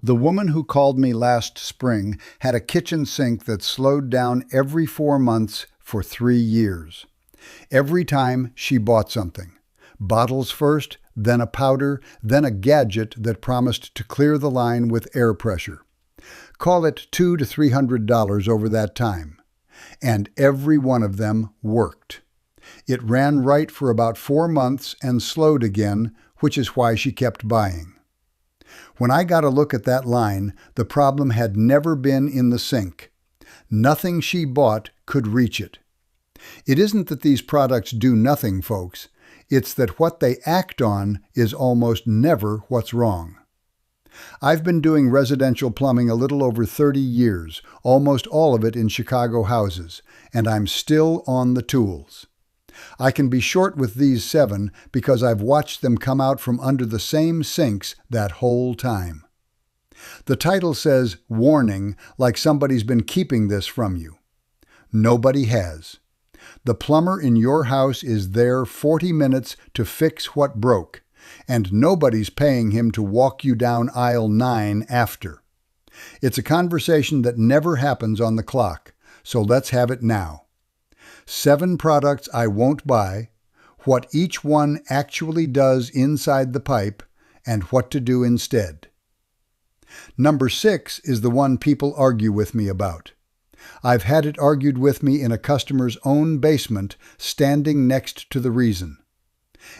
The woman who called me last spring had a kitchen sink that slowed down every 4 months for 3 years. Every time she bought something. Bottles first, then a powder, then a gadget that promised to clear the line with air pressure. Call it $200 to $300 over that time. And every one of them worked. It ran right for about 4 months and slowed again, which is why she kept buying. When I got a look at that line, the problem had never been in the sink. Nothing she bought could reach it. It isn't that these products do nothing, folks. It's that what they act on is almost never what's wrong. I've been doing residential plumbing a little over 30 years, almost all of it in Chicago houses, and I'm still on the tools. I can be short with these 7 because I've watched them come out from under the same sinks that whole time. The title says, "Warning," like somebody's been keeping this from you. Nobody has. The plumber in your house is there 40 minutes to fix what broke, and nobody's paying him to walk you down aisle 9 after. It's a conversation that never happens on the clock, so let's have it now. 7 products I won't buy, what each one actually does inside the pipe, and what to do instead. Number 6 is the one people argue with me about. I've had it argued with me in a customer's own basement, standing next to the reason.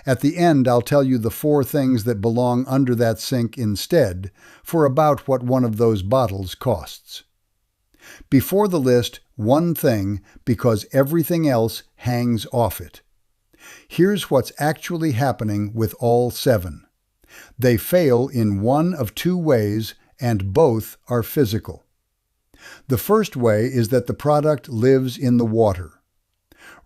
At the end, I'll tell you the 4 things that belong under that sink instead, for about what one of those bottles costs. Before the list, one thing, because everything else hangs off it. Here's what's actually happening with all 7. They fail in one of 2 ways, and both are physical. The first way is that the product lives in the water.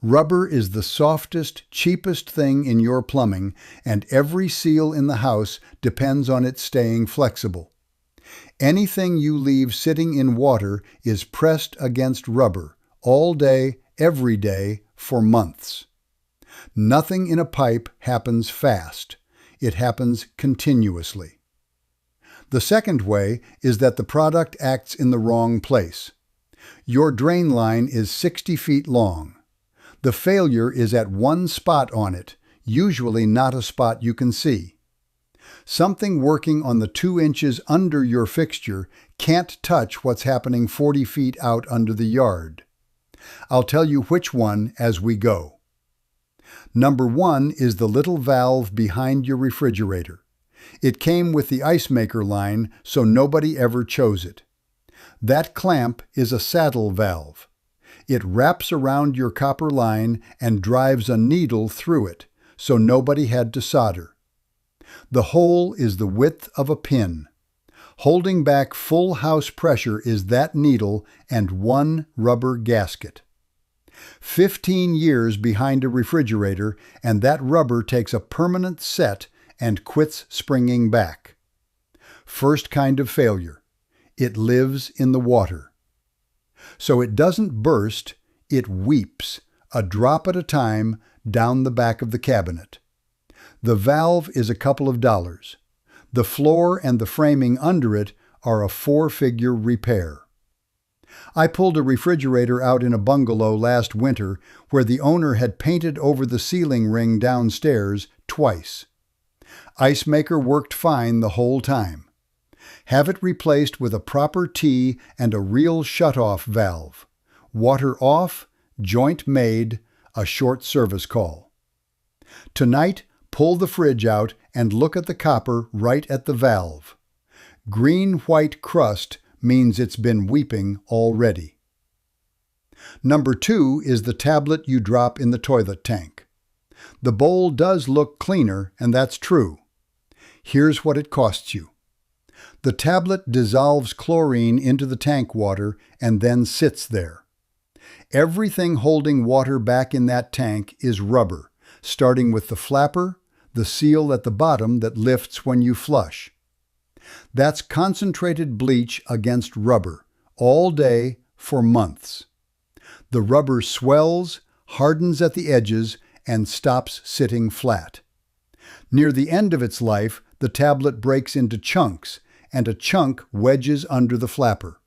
Rubber is the softest, cheapest thing in your plumbing, and every seal in the house depends on it staying flexible. Anything you leave sitting in water is pressed against rubber, all day, every day, for months. Nothing in a pipe happens fast. It happens continuously. The second way is that the product acts in the wrong place. Your drain line is 60 feet long. The failure is at one spot on it, usually not a spot you can see. Something working on the 2 inches under your fixture can't touch what's happening 40 feet out under the yard. I'll tell you which one as we go. Number 1 is the little valve behind your refrigerator. It came with the ice maker line, so nobody ever chose it. That clamp is a saddle valve. It wraps around your copper line and drives a needle through it, so nobody had to solder. The hole is the width of a pin. Holding back full house pressure is that needle and one rubber gasket. 15 years behind a refrigerator, and that rubber takes a permanent set and quits springing back. First kind of failure. It lives in the water. So it doesn't burst, it weeps, a drop at a time, down the back of the cabinet. The valve is a couple of dollars. The floor and the framing under it are a 4-figure repair. I pulled a refrigerator out in a bungalow last winter where the owner had painted over the ceiling ring downstairs twice. Ice maker worked fine the whole time. Have it replaced with a proper T and a real shut-off valve. Water off, joint made, a short service call. Tonight, pull the fridge out and look at the copper right at the valve. Green-white crust means it's been weeping already. Number 2 is the tablet you drop in the toilet tank. The bowl does look cleaner, and that's true. Here's what it costs you. The tablet dissolves chlorine into the tank water and then sits there. Everything holding water back in that tank is rubber, starting with the flapper, the seal at the bottom that lifts when you flush. That's concentrated bleach against rubber, all day for months. The rubber swells, hardens at the edges, and stops sitting flat. Near the end of its life, the tablet breaks into chunks, and a chunk wedges under the flapper.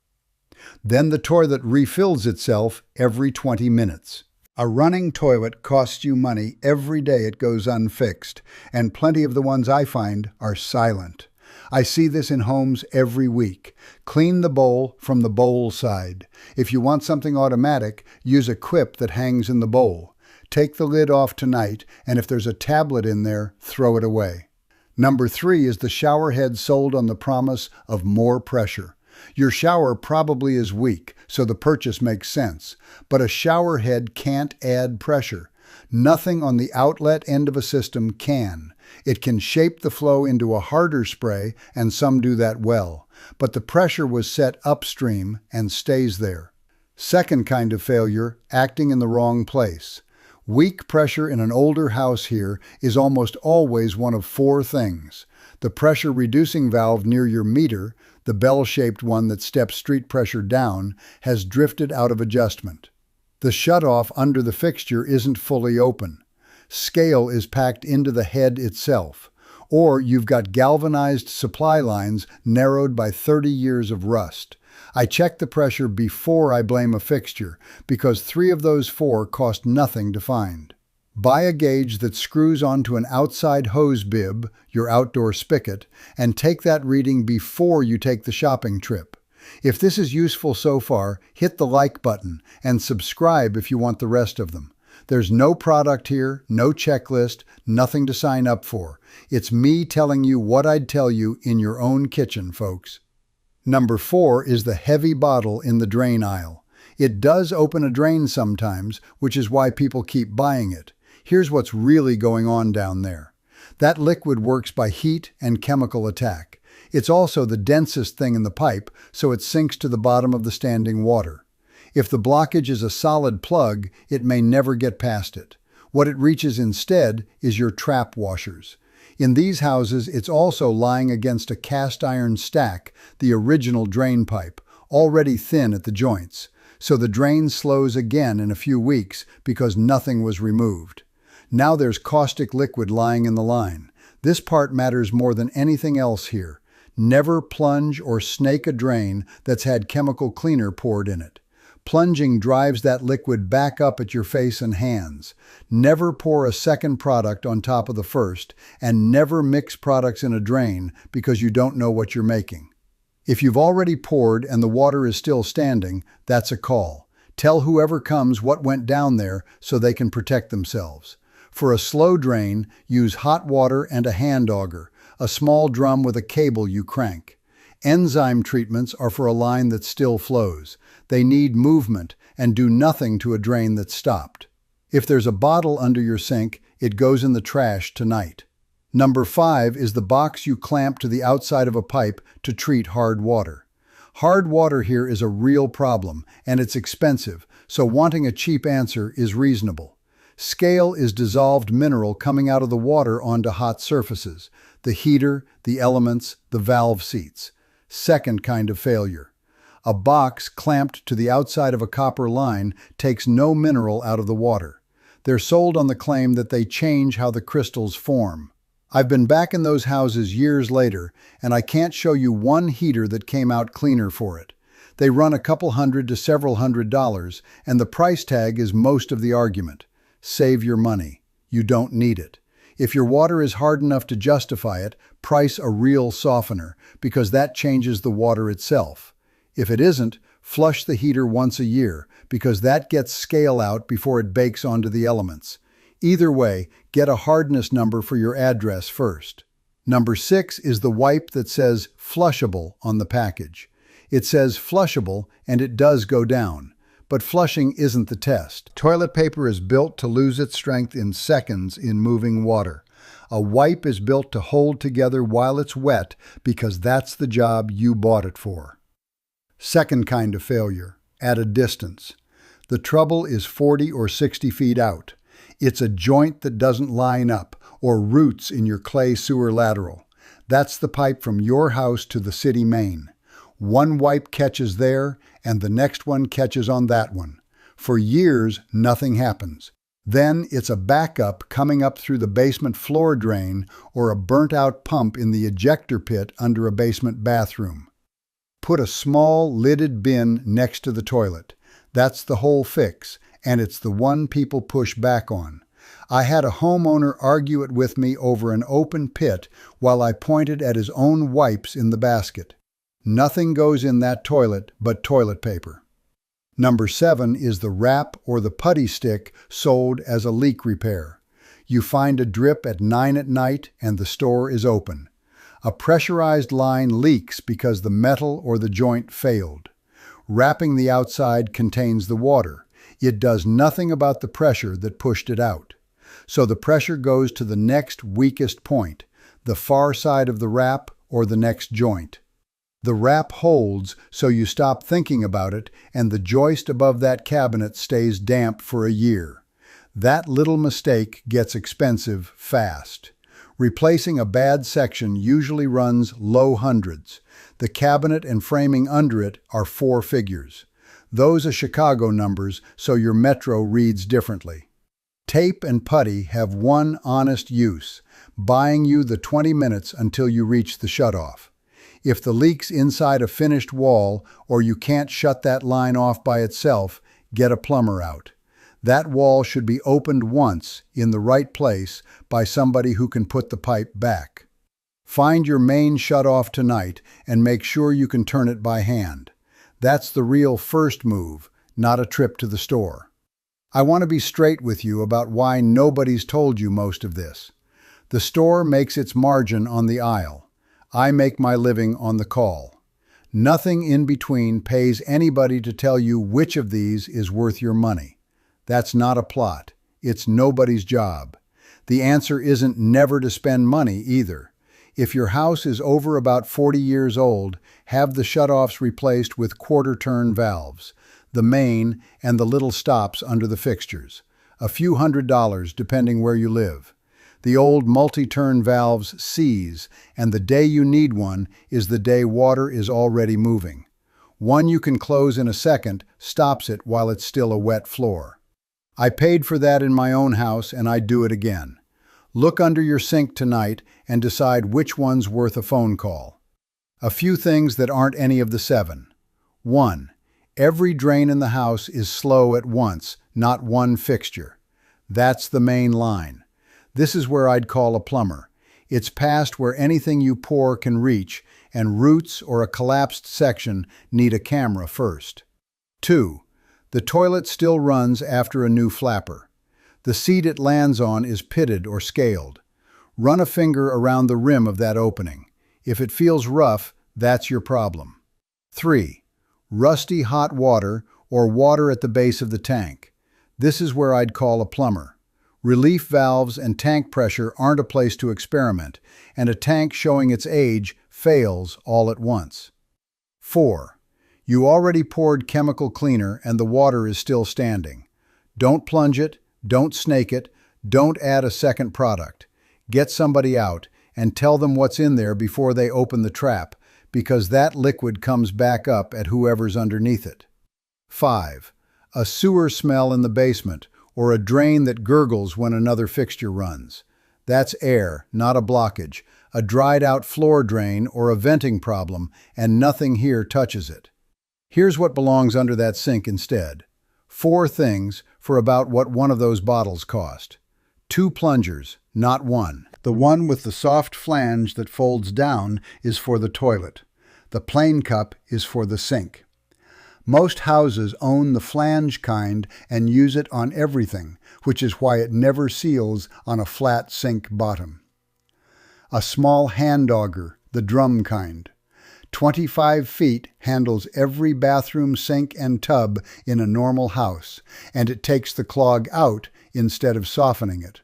Then the toilet refills itself every 20 minutes. A running toilet costs you money every day it goes unfixed, and plenty of the ones I find are silent. I see this in homes every week. Clean the bowl from the bowl side. If you want something automatic, use a quip that hangs in the bowl. Take the lid off tonight, and if there's a tablet in there, throw it away. Number 3 is the shower head sold on the promise of more pressure. Your shower probably is weak, so the purchase makes sense. But a shower head can't add pressure. Nothing on the outlet end of a system can. It can shape the flow into a harder spray, and some do that well. But the pressure was set upstream and stays there. Second kind of failure, acting in the wrong place. Weak pressure in an older house here is almost always one of 4 things. The pressure reducing valve near your meter, the bell-shaped one that steps street pressure down, has drifted out of adjustment. The shutoff under the fixture isn't fully open. Scale is packed into the head itself. Or you've got galvanized supply lines narrowed by 30 years of rust. I check the pressure before I blame a fixture, because 3 of those 4 cost nothing to find. Buy a gauge that screws onto an outside hose bib, your outdoor spigot, and take that reading before you take the shopping trip. If this is useful so far, hit the like button and subscribe if you want the rest of them. There's no product here, no checklist, nothing to sign up for. It's me telling you what I'd tell you in your own kitchen, folks. Number 4 is the heavy bottle in the drain aisle. It does open a drain sometimes, which is why people keep buying it. Here's what's really going on down there. That liquid works by heat and chemical attack. It's also the densest thing in the pipe, so it sinks to the bottom of the standing water. If the blockage is a solid plug, it may never get past it. What it reaches instead is your trap washers. In these houses, it's also lying against a cast iron stack, the original drain pipe, already thin at the joints. So the drain slows again in a few weeks because nothing was removed. Now there's caustic liquid lying in the line. This part matters more than anything else here. Never plunge or snake a drain that's had chemical cleaner poured in it. Plunging drives that liquid back up at your face and hands. Never pour a second product on top of the first, and never mix products in a drain because you don't know what you're making. If you've already poured and the water is still standing, that's a call. Tell whoever comes what went down there so they can protect themselves. For a slow drain, use hot water and a hand auger, a small drum with a cable you crank. Enzyme treatments are for a line that still flows. They need movement and do nothing to a drain that's stopped. If there's a bottle under your sink, it goes in the trash tonight. Number 5 is the box you clamp to the outside of a pipe to treat hard water. Hard water here is a real problem, and it's expensive, so wanting a cheap answer is reasonable. Scale is dissolved mineral coming out of the water onto hot surfaces, the heater, the elements, the valve seats. Second kind of failure. A box clamped to the outside of a copper line takes no mineral out of the water. They're sold on the claim that they change how the crystals form. I've been back in those houses years later, and I can't show you one heater that came out cleaner for it. They run a couple $100 to several $100, and the price tag is most of the argument. Save your money. You don't need it. If your water is hard enough to justify it, price a real softener, because that changes the water itself. If it isn't, flush the heater once a year, because that gets scale out before it bakes onto the elements. Either way, get a hardness number for your address first. Number 6 is the wipe that says flushable on the package. It says flushable, and it does go down. But flushing isn't the test. Toilet paper is built to lose its strength in seconds in moving water. A wipe is built to hold together while it's wet because that's the job you bought it for. Second kind of failure, at a distance. The trouble is 40 or 60 feet out. It's a joint that doesn't line up or roots in your clay sewer lateral. That's the pipe from your house to the city main. One wipe catches there, and the next one catches on that one. For years, nothing happens. Then it's a backup coming up through the basement floor drain or a burnt-out pump in the ejector pit under a basement bathroom. Put a small lidded bin next to the toilet. That's the whole fix, and it's the one people push back on. I had a homeowner argue it with me over an open pit while I pointed at his own wipes in the basket. Nothing goes in that toilet but toilet paper. Number 7 is the wrap or the putty stick sold as a leak repair. You find a drip at 9 at night and the store is open. A pressurized line leaks because the metal or the joint failed. Wrapping the outside contains the water. It does nothing about the pressure that pushed it out. So the pressure goes to the next weakest point, the far side of the wrap or the next joint. The wrap holds so you stop thinking about it and the joist above that cabinet stays damp for a year. That little mistake gets expensive fast. Replacing a bad section usually runs low hundreds. The cabinet and framing under it are 4 figures. Those are Chicago numbers, so your metro reads differently. Tape and putty have one honest use, buying you the 20 minutes until you reach the shutoff. If the leak's inside a finished wall or you can't shut that line off by itself, get a plumber out. That wall should be opened once, in the right place, by somebody who can put the pipe back. Find your main shutoff tonight and make sure you can turn it by hand. That's the real first move, not a trip to the store. I want to be straight with you about why nobody's told you most of this. The store makes its margin on the aisle. I make my living on the call. Nothing in between pays anybody to tell you which of these is worth your money. That's not a plot. It's nobody's job. The answer isn't never to spend money either. If your house is over about 40 years old, have the shutoffs replaced with quarter-turn valves, the main and the little stops under the fixtures. A few $100s depending where you live. The old multi-turn valves seize, and the day you need one is the day water is already moving. One you can close in a second stops it while it's still a wet floor. I paid for that in my own house, and I'd do it again. Look under your sink tonight and decide which one's worth a phone call. A few things that aren't any of the 7. 1. Every drain in the house is slow at once, not one fixture. That's the main line. This is where I'd call a plumber. It's past where anything you pour can reach, and roots or a collapsed section need a camera first. 2. The toilet still runs after a new flapper. The seat it lands on is pitted or scaled. Run a finger around the rim of that opening. If it feels rough, that's your problem. 3. Rusty hot water or water at the base of the tank. This is where I'd call a plumber. Relief valves and tank pressure aren't a place to experiment, and a tank showing its age fails all at once. 4. You already poured chemical cleaner and the water is still standing. Don't plunge it, don't snake it, don't add a second product. Get somebody out and tell them what's in there before they open the trap, because that liquid comes back up at whoever's underneath it. 5. A sewer smell in the basement, or a drain that gurgles when another fixture runs. That's air, not a blockage, a dried-out floor drain or a venting problem, and nothing here touches it. Here's what belongs under that sink instead. 4 things for about what one of those bottles cost. 2 plungers, not 1. The one with the soft flange that folds down is for the toilet. The plain cup is for the sink. Most houses own the flange kind and use it on everything, which is why it never seals on a flat sink bottom. A small hand auger, the drum kind. 25 feet handles every bathroom sink and tub in a normal house, and it takes the clog out instead of softening it.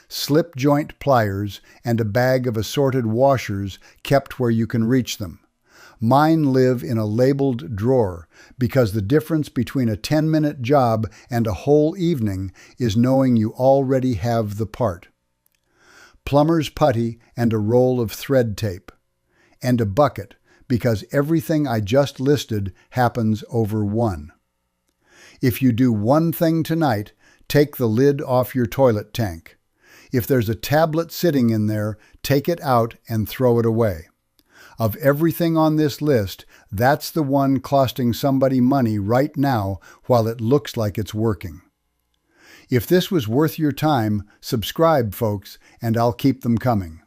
Slip joint pliers and a bag of assorted washers kept where you can reach them. Mine live in a labeled drawer because the difference between a 10-minute job and a whole evening is knowing you already have the part. Plumber's putty and a roll of thread tape. And a bucket, because everything I just listed happens over one. If you do one thing tonight, take the lid off your toilet tank. If there's a tablet sitting in there, take it out and throw it away. Of everything on this list, that's the one costing somebody money right now while it looks like it's working. If this was worth your time, subscribe, folks, and I'll keep them coming.